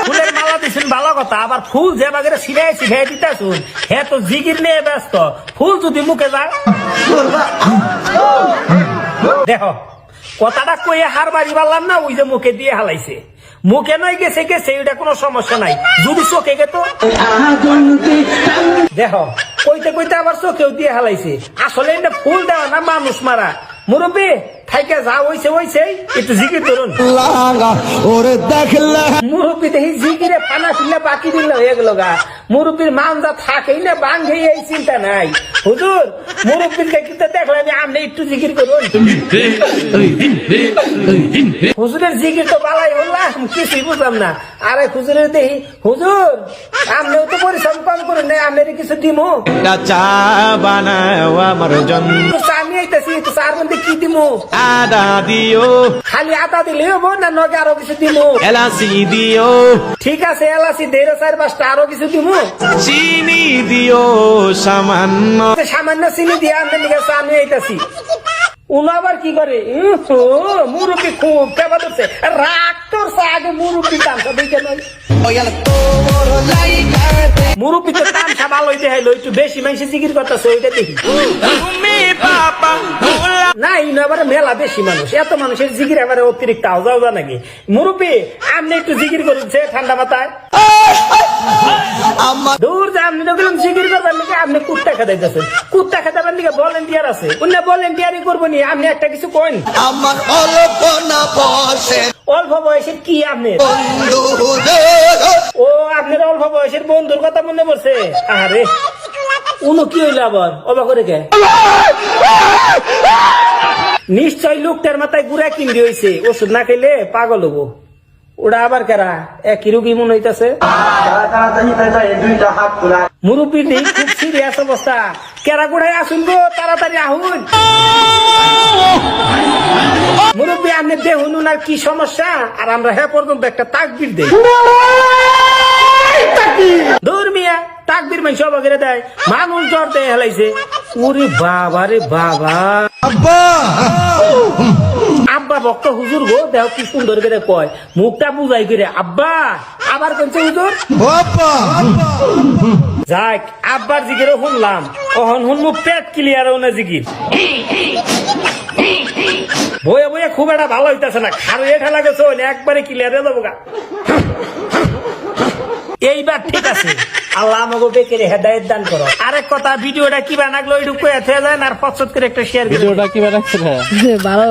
ফুলের মালা দিচ্ছেন ভালো কথা, আবার ফুল যে বাগেরে ছিড়াই ছিড়াই দিতেছুন হ্যাঁ তো জিগির নিয়ে ব্যস্ত, ফুল যদি মুখে যায় দেখো কথাটা কইয়া হার বাড়ি পারলাম না, ওই যে মুখে দিয়ে হালাইছে, মুখে নয় গেছে গেছে এটা কোনো সমস্যা নাই, যদি চোখে গেত দেখো কইতে কইতে আবার চোখেও দিয়ে হালাইছে, আসলে এটা ফুল দেওয়া না মানুষ মারা। মুরব্বী থাইকে যা হইছে হইছে, একটু জিকির করুন। মুরব্বী দেখি জিকিরে পানা ফিরলে বাকি দিল হয়ে গেল গা, মুরব্বীর মান যা থাকেই না বাঙ্গে এই চিন্তা নাই। হুজুর মুরব্বীর দেখিতে দেখলাম আপনি একটু জিকির করুন। হুজুরের জিকির তো বালাই হলাম, কিছুই বুঝলাম না। আরে হুজুরের দেখি হুজুর আপনিও তো পরিশ্রম কম করুন না, আপনার কিছু দিমু চা বানাও আমার জন্য, আমি আইতেছি তো চার মধ্যে কি দিমু? আদা দিও, খালি আদা দিলে হবো না নগে আরো কিছু দিমু? এলাচি দিও, ঠিক আছে এলাচি দেড় 4-5টা, আরো কিছু দিমু? চিনি দিও সামান্য, সামান্য চিনি দিয়ে আপনার নিকে আমি আইতেছি। উনি আবার কি করে মুরব্বী খুব কেবা ধরছে, রাগ তোর আগে মুরব্বী তামসা দিকে নয়, মুরব্বী তো তামসা ভালোই দেখাইলো, একটু বেশি মানুষ জিকির করতেছে ওইটা দেখি। না ইনো আবার মেলা বেশি মানুষ, এত মানুষের জিকির এবারে অতিরিক্ত আওজা নাকি? মুরব্বী আপনি একটু জিকির করছে ঠান্ডা মাথায়। দূর যা আপনি দেখলাম জিকির করবেন নাকি, আপনি কুত্তা খেদাইতেছেন, কুত্তা খেদাবেন নাকি ভলেন্টিয়ার আছে, অন্য ভলেন্টিয়ারই করবো নি, আপনি একটা কিছু কইন। আমার অল্প না বয়সে অল্প বয়সের কি আপনি? ও আপনার অল্প বয়সের বন্ধুর কথা মনে পড়ছে? আরে উনো কি হইলো আবার অবাক করে কে? নিশ্চয় লোকটার মাথায় গুড়া কিনতে হয়েছে, ওষুধ না খাইলে পাগল হবো। ওটা আবার কেরা একই রোগী মনে হইতেছে। মুরব্বীর নেই খুব সিরিয়াস অবস্থা, কেরা গুড়াই আসুন গো তাড়াতাড়ি আহুন। মুরব্বী আপনি দেখুন ওনার কি সমস্যা, আর আমরা হ্যাঁ পর্যন্ত একটা তাকবির দেই। দূর মিয়া তাকবির মানুষ অবাগেরে দেয়, মানুষ জ্বর দেয় হেলাইছে। ওরে বাবা রে বাবা, আব্বা ভক্ত হুজুর গো দেহ কি সুন্দর করে কয়, মুখটা বুঝাই করে আব্বা, আবার কোনছে হুজুর যাক আব্বার জিকিরও শুনলাম, ওহন শুনবো পেট ক্লিয়ার না জিকির। বয়ে বয়ে খুব একটা ভালো হইতেছে না, খারুয়ে ঠেলা গেছে একবারে ক্লিয়ার হয়ে যাবো গা। এইবার ঠিক আছে, আল্লাহ আমাকে বেকেরে হেদায়েত দান করো। আরেক কথা ভিডিওটা কি বানাগলো একটু কয়ে যায় না, আর পছন্দ করে একটা শেয়ার, ভিডিওটা কি বানাচ্ছে ভালো।